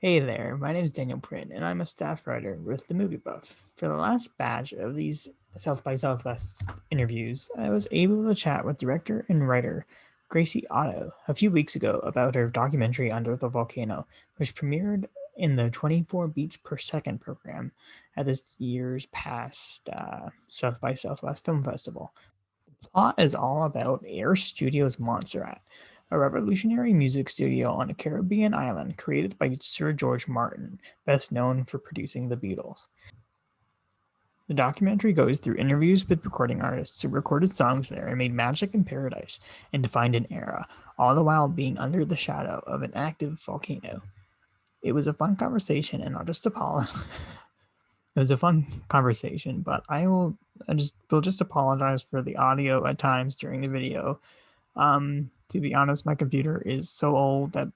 Hey there, my name is Daniel Print, and I'm a staff writer with The Movie Buff. For the last batch of these South by Southwest interviews, I was able to chat with director and writer Gracie Otto a few weeks ago about her documentary Under the Volcano, which premiered in the 24 Beats Per Second program at this year's past South by Southwest Film Festival. The plot is all about Air Studios Montserrat, a revolutionary music studio on a Caribbean island created by Sir George Martin, best known for producing the Beatles. The documentary goes through interviews with recording artists who recorded songs there and made magic in paradise and defined an era, all the while being under the shadow of an active volcano. It was a fun conversation, and I'll just apologize. It was a fun conversation, but will just apologize for the audio at times during the video. To be honest, my computer is so old that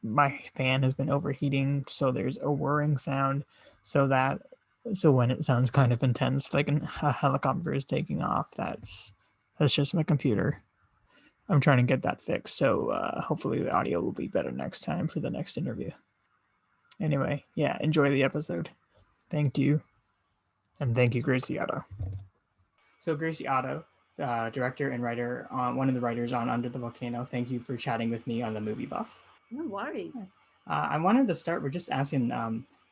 my fan has been overheating, so there's a whirring sound, so that so when it sounds kind of intense, like a helicopter is taking off, that's just my computer. I'm trying to get that fixed, so hopefully the audio will be better next time for the next interview. Anyway, yeah, enjoy the episode. Thank you, and thank you, Gracie Otto. So Gracie Otto, director and writer, one of the writers on Under the Volcano. Thank you for chatting with me on the Movie Buff. No worries. I wanted to start with just asking.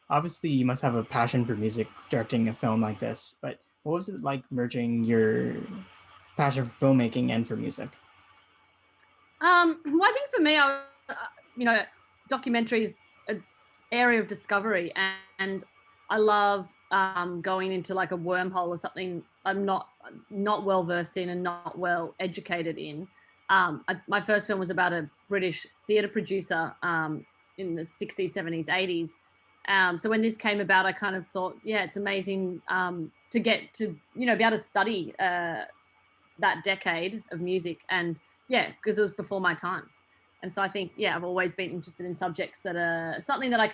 Obviously, you must have a passion for music, directing a film like this. But what was it like merging your passion for filmmaking and for music? Well, I think for me, documentary is an area of discovery, and I love going into like a wormhole or something I'm not well versed in and not well educated in. My first film was about a British theatre producer in the 60s, 70s, 80s. So when this came about, I kind of thought, yeah, it's amazing to get to, be able to study that decade of music. And yeah, because it was before my time. And so I think, yeah, I've always been interested in subjects that are something that I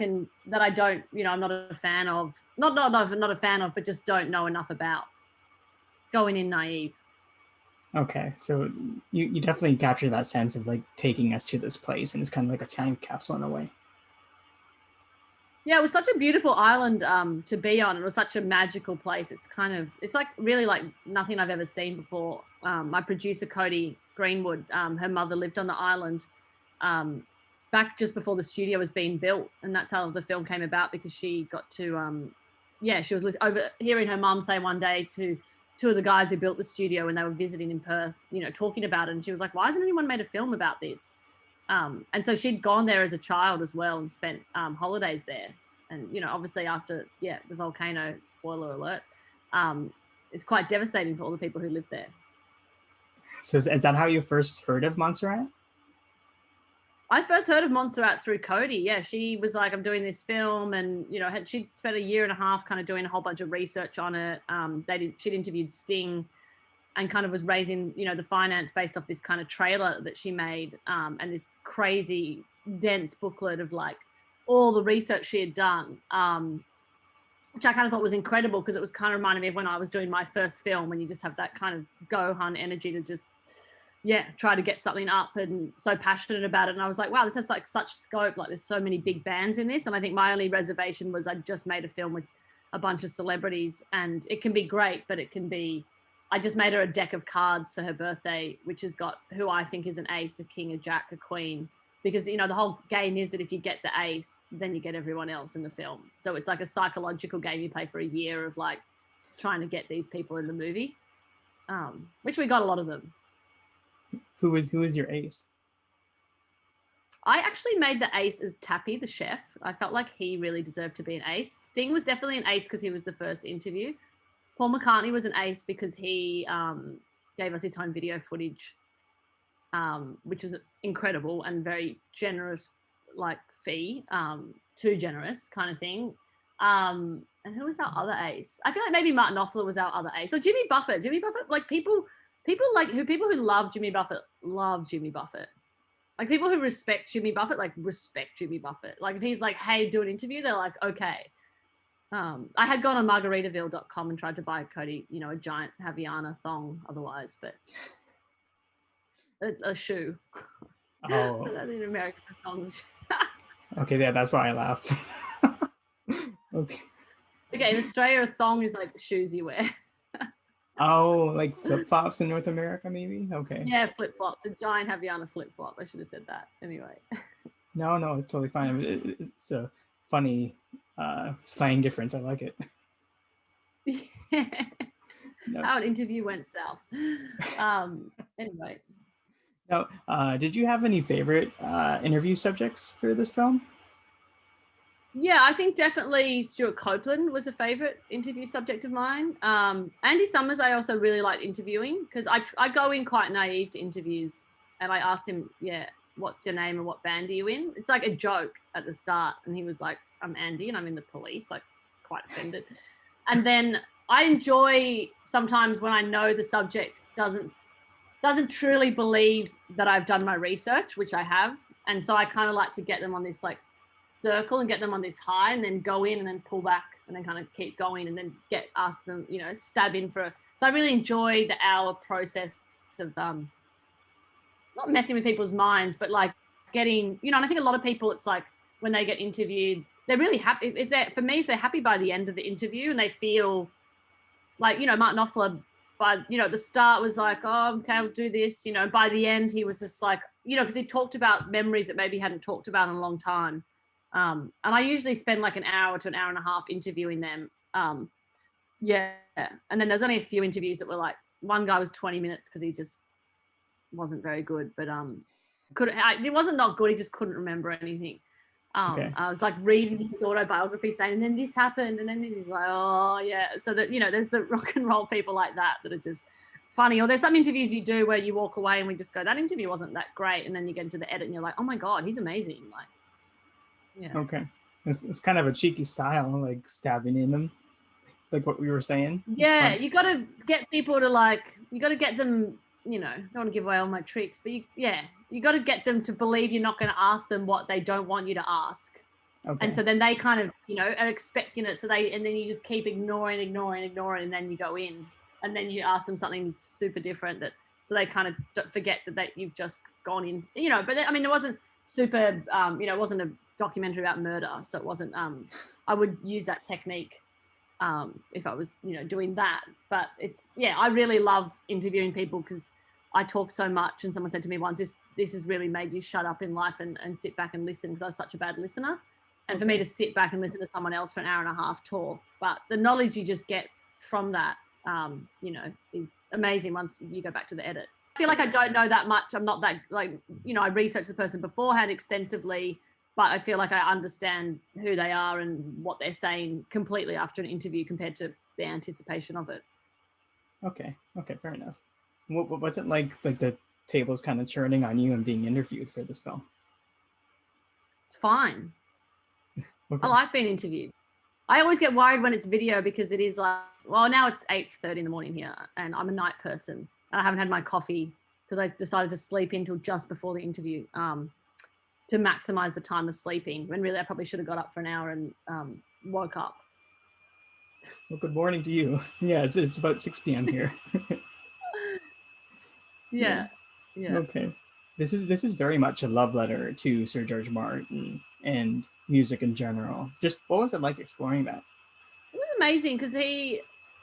don't, I'm not a fan of, not a fan of, but just don't know enough about. Going in naive. Okay, so you definitely capture that sense of like taking us to this place, and it's kind of like a time capsule in a way. Yeah, it was such a beautiful island to be on. It was such a magical place. It's like really like nothing I've ever seen before. My producer, Cody Greenwood, her mother lived on the island back just before the studio was being built. And that's how the film came about, because she got to, she was overhearing her mom say one day to two of the guys who built the studio when they were visiting in Perth, talking about it. And she was like, why hasn't anyone made a film about this? And so she'd gone there as a child as well and spent holidays there. And, obviously after, the volcano, spoiler alert, it's quite devastating for all the people who live there. So is that how you first heard of Montserrat? I first heard of Montserrat through Cody. Yeah, she was like, I'm doing this film. And, she'd spent a year and a half kind of doing a whole bunch of research on it. She'd interviewed Sting and kind of was raising, the finance based off this kind of trailer that she made, and this crazy dense booklet of like all the research she had done, which I kind of thought was incredible, because it was kind of reminding me of when I was doing my first film, when you just have that kind of go hunt energy to just, try to get something up, and so passionate about it. And I was like, wow, this has like such scope. Like there's so many big bands in this. And I think my only reservation was I just made a film with a bunch of celebrities, and it can be great, but it can be, I just made her a deck of cards for her birthday, which has got who I think is an ace, a king, a jack, a queen. Because, the whole game is that if you get the ace, then you get everyone else in the film. So it's like a psychological game you play for a year of like trying to get these people in the movie, which we got a lot of them. Who is your ace? I actually made the ace as Tappy, the chef. I felt like he really deserved to be an ace. Sting was definitely an ace because he was the first interview. Paul McCartney was an ace because he gave us his home video footage, which is incredible and very generous, like fee, too generous kind of thing. And who was our other ace? I feel like maybe Mark Knopfler was our other ace. Or Jimmy Buffett, like people who love Jimmy Buffett love Jimmy Buffett. Like people who respect Jimmy Buffett, like respect Jimmy Buffett. Like if he's like, hey, do an interview, they're like, okay. I had gone on margaritaville.com and tried to buy Cody, a giant Havaiana thong otherwise, but a shoe. Oh. I don't think American thongs. Okay, yeah, that's why I laughed. Okay. Okay, in Australia, a thong is like the shoes you wear. Oh, like flip-flops in North America, maybe? Okay. Yeah, flip flops. A giant Havaiana flip flop. I should have said that. Anyway. No, no, it's totally fine. It's a funny slang difference. I like it. Yeah. No, How an interview went south. Anyway. no. Did you have any favorite interview subjects for this film? Yeah, I think definitely Stuart Copeland was a favorite interview subject of mine. Andy Summers, I also really liked interviewing because I go in quite naive to interviews, and I asked him, yeah, what's your name and what band are you in? It's like a joke at the start, and he was like, I'm Andy and I'm in the police. Like, it's quite offended. And then I enjoy sometimes when I know the subject doesn't truly believe that I've done my research, which I have, and so I kind of like to get them on this like circle and get them on this high and then go in and then pull back and then kind of keep going and then ask them, stab in for. So I really enjoy the hour process of not messing with people's minds, but like getting, and I think a lot of people, it's like when they get interviewed, they're really happy. If they're happy by the end of the interview and they feel like, Mark Knopfler, but, at the start was like, oh, okay, I'll do this, by the end, he was just like, because he talked about memories that maybe he hadn't talked about in a long time. And I usually spend like an hour to an hour and a half interviewing them. Yeah. And then there's only a few interviews that were like, one guy was 20 minutes because he just wasn't very good, but it wasn't not good. He just couldn't remember anything. Okay. I was like reading his autobiography saying, and then this happened, and then he's like, oh yeah. So that, there's the rock and roll people like that are just funny. Or there's some interviews you do where you walk away and we just go, that interview wasn't that great. And then you get into the edit and you're like, oh my God, he's amazing. Like, yeah. Okay. It's kind of a cheeky style, like stabbing in them, like what we were saying. It's Yeah, fun. you got to get people to like, you got to get them, don't want to give away all my tricks, but you got to get them to believe you're not going to ask them what they don't want you to ask. Okay. And so then they kind of, are expecting it. And then you just keep ignoring, and then you go in and then you ask them something super different so they kind of forget that you've just gone in, but I mean, it wasn't super, it wasn't a documentary about murder. So it wasn't, I would use that technique if I was, doing that. But I really love interviewing people because I talk so much. And someone said to me once, this has really made you shut up in life and sit back and listen, because I was such a bad listener. And for me to sit back and listen to someone else for an hour and a half talk, but the knowledge you just get from that, is amazing once you go back to the edit. I feel like I don't know that much. I'm not that like, I researched the person beforehand extensively, but I feel like I understand who they are and what they're saying completely after an interview compared to the anticipation of it. Okay. Okay. Fair enough. What's it like the tables kind of churning on you and being interviewed for this film? It's fine. Okay. I like being interviewed. I always get worried when it's video because it is like, well, now it's 8:30 in the morning here and I'm a night person and I haven't had my coffee because I decided to sleep until just before the interview to maximize the time of sleeping, when really I probably should have got up for an hour and woke up. Well, good morning to you. Yeah, it's about 6 p.m. here. Yeah. Yeah. Okay. This is very much a love letter to Sir George Martin and music in general. Just what was it like exploring that? It was amazing because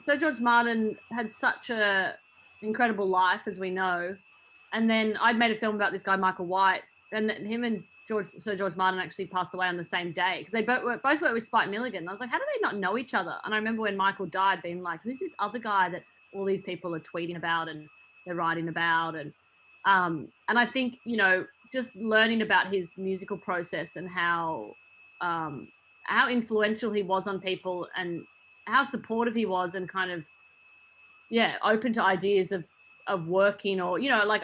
so George Martin had such a incredible life, as we know. And then I'd made a film about this guy, Michael White, and him and Sir George Martin actually passed away on the same day because they both worked with Spike Milligan. And I was like, how do they not know each other? And I remember when Michael died being like, who's this other guy that all these people are tweeting about and they're writing about? And I think, just learning about his musical process and how influential he was on people and how supportive he was and kind of, open to ideas of working or, like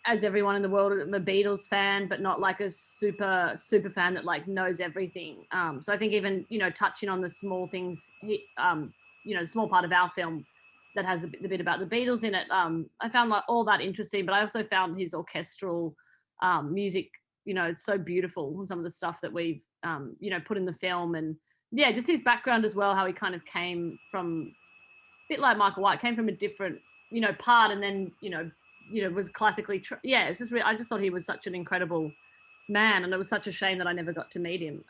as everyone in the world, I'm a Beatles fan, but not like a super, super fan that like knows everything. So I think even, touching on the small things, the small part of our film that has the bit about the Beatles in it, I found like all that interesting, but I also found his orchestral music, it's so beautiful, and some of the stuff that we've, put in the film, and just his background as well, how he kind of came from, a bit like Michael White, came from a different, part, and then, was classically, it's just I just thought he was such an incredible man, and it was such a shame that I never got to meet him.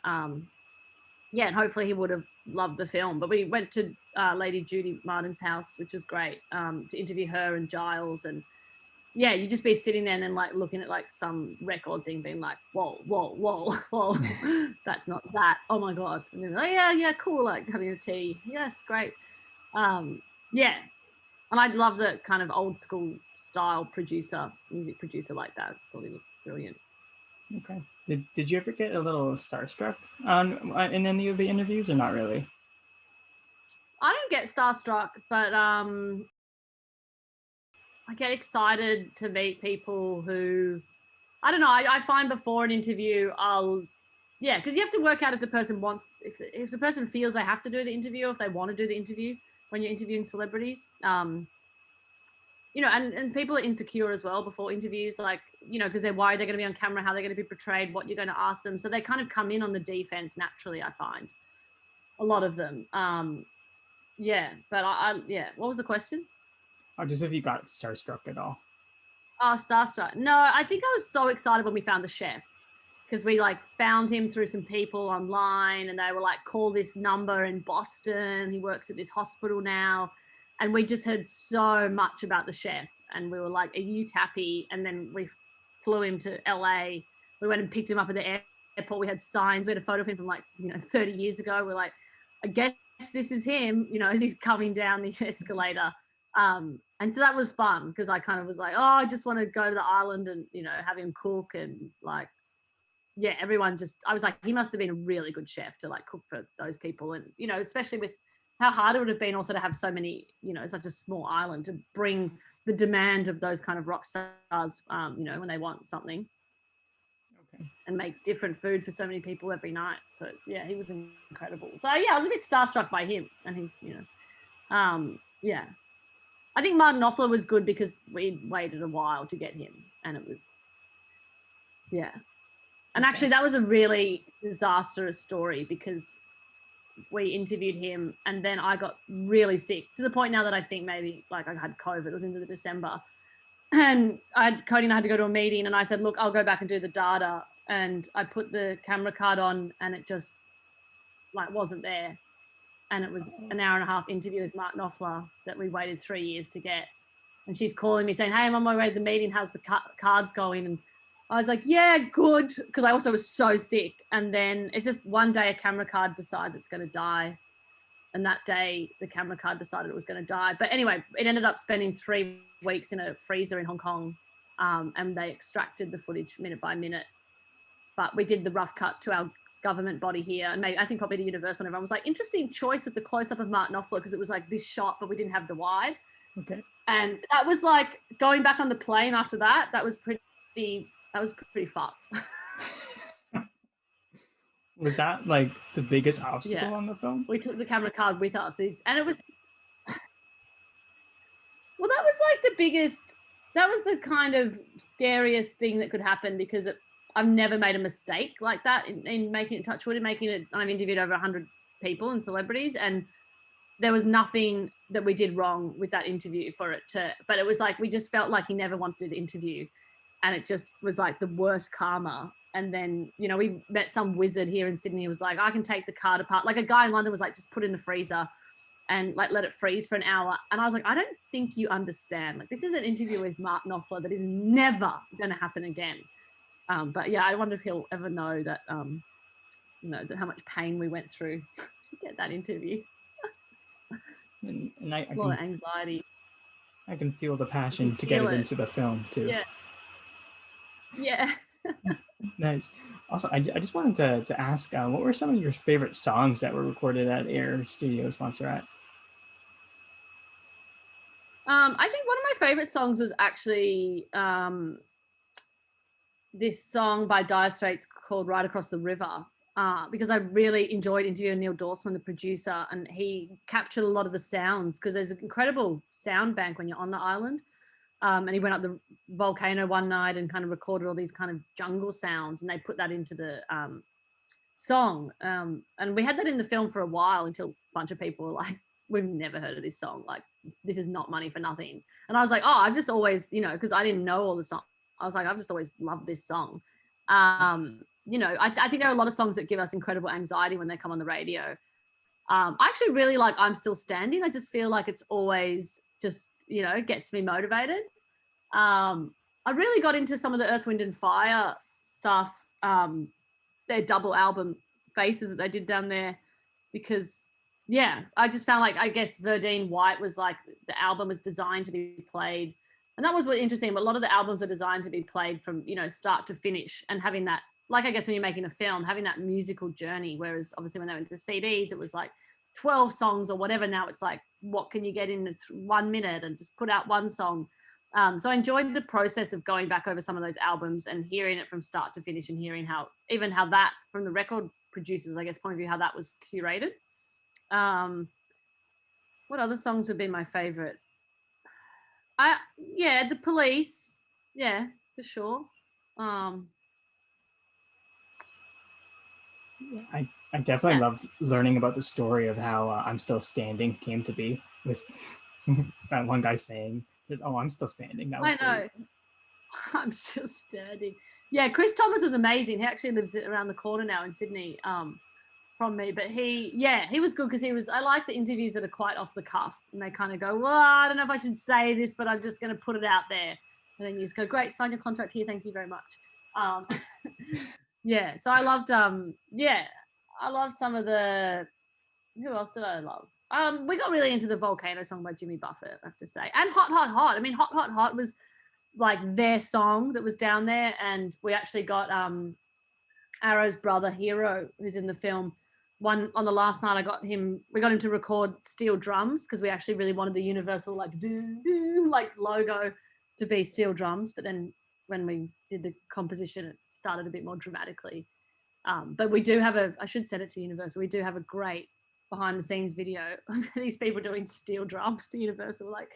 Yeah, and hopefully he would have loved the film. But we went to Lady Judy Martin's house, which was great, to interview her and Giles. And yeah, you just be sitting there and then like looking at like some record thing, being like, whoa, whoa, whoa, whoa, that's not that. Oh my God. And then like, yeah, cool, like having a tea. Yes, great. Yeah. And I love the kind of old school style music producer like that. I just thought he was brilliant. Okay. Did you ever get a little starstruck in any of the interviews, or not really? I don't get starstruck, but I get excited to meet people who, I don't know, I find before an interview, because you have to work out if the person wants, if the person feels they have to do the interview, or if they want to do the interview when you're interviewing celebrities. And people are insecure as well before interviews, like, because they're worried they're going to be on camera, how they're going to be portrayed, what you're going to ask them. So they kind of come in on the defense naturally, I find. A lot of them. But what was the question? Or just if you got starstruck at all? Oh, starstruck. No, I think I was so excited when we found the chef, because we like found him through some people online, and they were like, call this number in Boston. He works at this hospital now. And we just heard so much about the chef, and we were like, are you Tappy? And then we flew him to LA. We went and picked him up at the airport. We had signs. We had a photo of him from 30 years ago. We're like, I guess this is him, as he's coming down the escalator. And so that was fun, because I kind of was like, oh, I just want to go to the island and, have him cook. And like, yeah, everyone I was like, he must have been a really good chef to like cook for those people. And, especially with how hard it would have been also to have so many, such a small island, to bring the demand of those kind of rock stars, when they want something. Okay. And make different food for so many people every night. So yeah, he was incredible. So yeah, I was a bit starstruck by him, and he's, yeah. I think Mark Knopfler was good because we waited a while to get him, and it was, yeah. And actually that was a really disastrous story, because we interviewed him and then I got really sick, to the point now that I think maybe like I had COVID. It was into the December, and Cody and I had to go to a meeting, and I said, look, I'll go back and do the data. And I put the camera card on, and it just like wasn't there. And it was an hour and a half interview with Mark Knopfler that we waited 3 years to get. And she's calling me saying, hey, I'm on my way to the meeting. How's the cards going? And I was like, yeah, good. Because I also was so sick. And then it's just one day a camera card decides it's going to die. And that day the camera card decided it was going to die. But anyway, it ended up spending 3 weeks in a freezer in Hong Kong. And they extracted the footage minute by minute. But we did the rough cut to our government body here, and maybe I think probably the Universal, and everyone was like, interesting choice with the close-up of Mark Knopfler, because it was like this shot, but we didn't have the wide. Okay. And that was like going back on the plane after that. That was pretty fucked. Was that like the biggest obstacle on the film? We took the camera card with us, and it was, well, that was like the biggest. That was the kind of scariest thing that could happen, because I've never made a mistake like that in making it Touchwood, and making it. I've interviewed over 100 people and celebrities, and there was nothing that we did wrong with that interview but it was like, we just felt like he never wanted to do the interview, and it just was like the worst karma. And then, we met some wizard here in Sydney who was like, I can take the card apart. Like a guy in London was like, just put it in the freezer and like let it freeze for an hour. And I was like, I don't think you understand. Like, this is an interview with Mark Knopfler that is never going to happen again. But yeah, I wonder if he'll ever know that, that how much pain we went through to get that interview. And a lot of anxiety. I can feel the passion to get it into the film too. Yeah. Nice. Also, I just wanted to ask, what were some of your favorite songs that were recorded at Air Studios Montserrat? I think one of my favorite songs was actually this song by Dire Straits called Right Across the River, because I really enjoyed interviewing Neil Dawson, the producer, and he captured a lot of the sounds, because there's an incredible sound bank when you're on the island. And he went up the Volcano one night and kind of recorded all these kind of jungle sounds, and they put that into the song. And we had that in the film for a while, until a bunch of people were like, we've never heard of this song. Like, this is not Money for Nothing. And I was like, oh, I've just always, because I didn't know all the songs. I was like, I've just always loved this song. You know, I think there are a lot of songs that give us incredible anxiety when they come on the radio. I actually really like I'm Still Standing. I just feel like it's always just, you know, gets me motivated. I really got into some of the Earth, Wind and Fire stuff, their double album Faces that they did down there, because yeah, I just found like, I guess Verdine White was like, the album was designed to be played. And that was what's interesting. But a lot of the albums are designed to be played from, you know, start to finish, and having that, like, I guess when you're making a film, having that musical journey. Whereas obviously when they went to the CDs, it was like 12 songs or whatever. Now it's like, what can you get in 1 minute and just put out one song? So I enjoyed the process of going back over some of those albums and hearing it from start to finish, and hearing how that, from the record producers, I guess, point of view, how that was curated. What other songs would be my favorite? The Police, yeah, for sure. I definitely loved learning about the story of how I'm Still Standing came to be, with that one guy saying, "Oh, I'm still standing." That was I know. Great. I'm still standing. Yeah, Chris Thomas was amazing. He actually lives around the corner now in Sydney from me. But he was good, because I like the interviews that are quite off the cuff, and they kind of go, well, I don't know if I should say this, but I'm just going to put it out there. And then you just go, great, sign your contract here. Thank you very much. Yeah, so I loved, I love some of the, who else did I love? We got really into the Volcano song by Jimmy Buffett, I have to say. And Hot, Hot, Hot. I mean, Hot, Hot, Hot was like their song that was down there. And we actually got Arrow's brother, Hero, who's in the film. On the last night, we got him to record steel drums, because we actually really wanted the Universal like logo to be steel drums. But then when we did the composition, it started a bit more dramatically. But we do have I should send it to Universal. We do have a great behind the scenes video of these people doing steel drums to Universal. Like,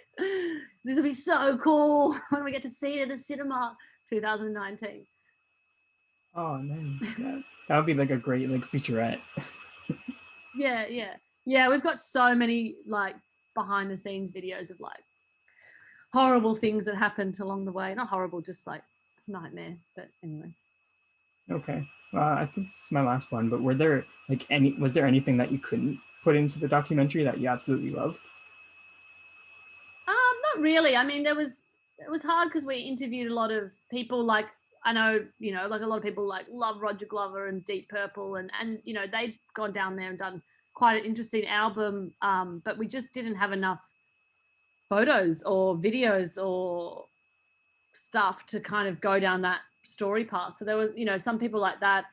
this will be so cool when we get to see it at the cinema, 2019. Oh, nice. That would be like a great like featurette. Yeah. We've got so many like behind the scenes videos of like horrible things that happened along the way. Not horrible, just like nightmare. But anyway. Okay. I think this is my last one, but was there anything that you couldn't put into the documentary that you absolutely loved? Not really. I mean, it was hard, because we interviewed a lot of people. Like, I know, you know, like a lot of people like love Roger Glover and Deep Purple, and you know, they'd gone down there and done quite an interesting album. But we just didn't have enough photos or videos or stuff to kind of go down that story path. So there was, you know, some people like that,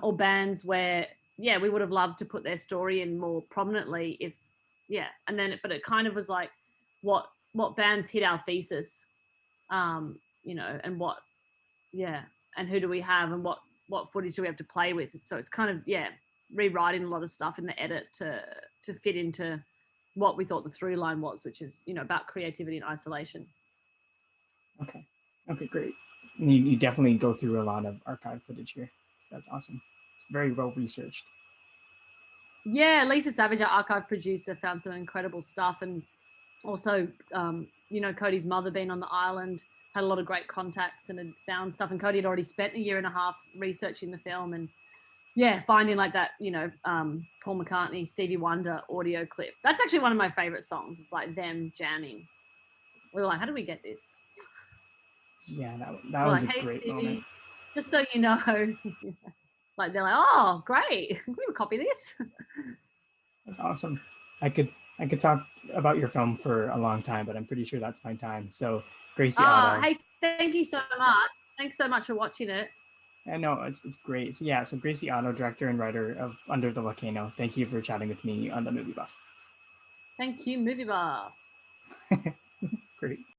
or bands where, yeah, we would have loved to put their story in more prominently if, yeah. And then, but it kind of was like, what bands hit our thesis, you know, and what, yeah, and who do we have, and what footage do we have to play with? So it's kind of, yeah, rewriting a lot of stuff in the edit to fit into what we thought the through line was, which is, you know, about creativity and isolation. Okay, great. You definitely go through a lot of archive footage here. So that's awesome. It's very well researched. Yeah, Lisa Savage, our archive producer, found some incredible stuff. And also, you know, Cody's mother being on the island, had a lot of great contacts and had found stuff. And Cody had already spent 1.5 years researching the film, and yeah, finding like that, you know, Paul McCartney, Stevie Wonder audio clip. That's actually one of my favorite songs. It's like them jamming. We were like, how do we get this? Yeah, that was like, a great moment. Just so you know, like they're like, oh, great, can we copy this? That's awesome. I could talk about your film for a long time, but I'm pretty sure that's my time. So, Gracie Otto. Hey, thank you so much. Thanks so much for watching it. I know it's great. So yeah, so Gracie Otto, director and writer of Under the Volcano. Thank you for chatting with me on the Movie Buff. Thank you, Movie Buff. Great.